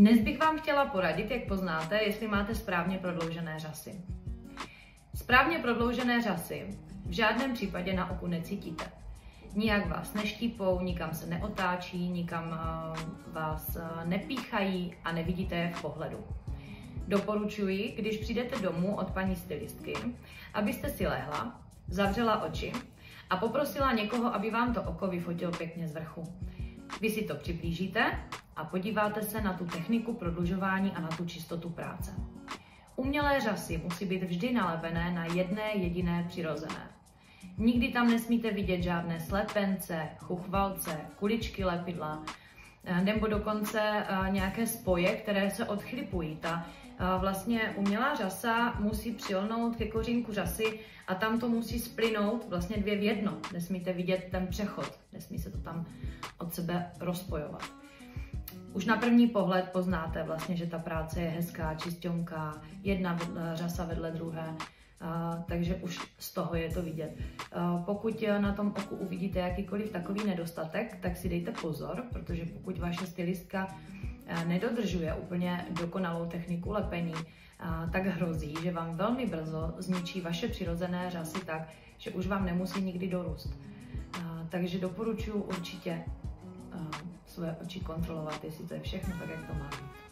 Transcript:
Dnes bych vám chtěla poradit, jak poznáte, jestli máte správně prodloužené řasy. Správně prodloužené řasy v žádném případě na oku necítíte. Nijak vás neštípou, nikam se neotáčí, nikam vás nepíchají a nevidíte je v pohledu. Doporučuji, když přijdete domů od paní stylistky, abyste si lehla, zavřela oči a poprosila někoho, aby vám to oko vyfotil pěkně z vrchu. Vy si to přiblížíte a podíváte se na tu techniku prodlužování a na tu čistotu práce. Umělé řasy musí být vždy nalepené na jedné jediné přirozené. Nikdy tam nesmíte vidět žádné slepence, chuchvalce, kuličky lepidla, nebo dokonce nějaké spoje, které se odchlipují. Ta vlastně umělá řasa musí přilnout ke kořínku řasy a tam to musí splynout vlastně dvě v jedno. Nesmíte vidět ten přechod, nesmí se to tam od sebe rozpojovat. Už na první pohled poznáte vlastně, že ta práce je hezká, čisťonká, jedna řasa vedle druhé, takže už z toho je to vidět. Pokud na tom oku uvidíte jakýkoliv takový nedostatek, tak si dejte pozor, protože pokud vaše stylistka nedodržuje úplně dokonalou techniku lepení, tak hrozí, že vám velmi brzo zničí vaše přirozené řasy tak, že už vám nemusí nikdy dorůst. Takže doporučuji určitě svoje oči kontrolovat, jestli to je všechno tak, jak to má být.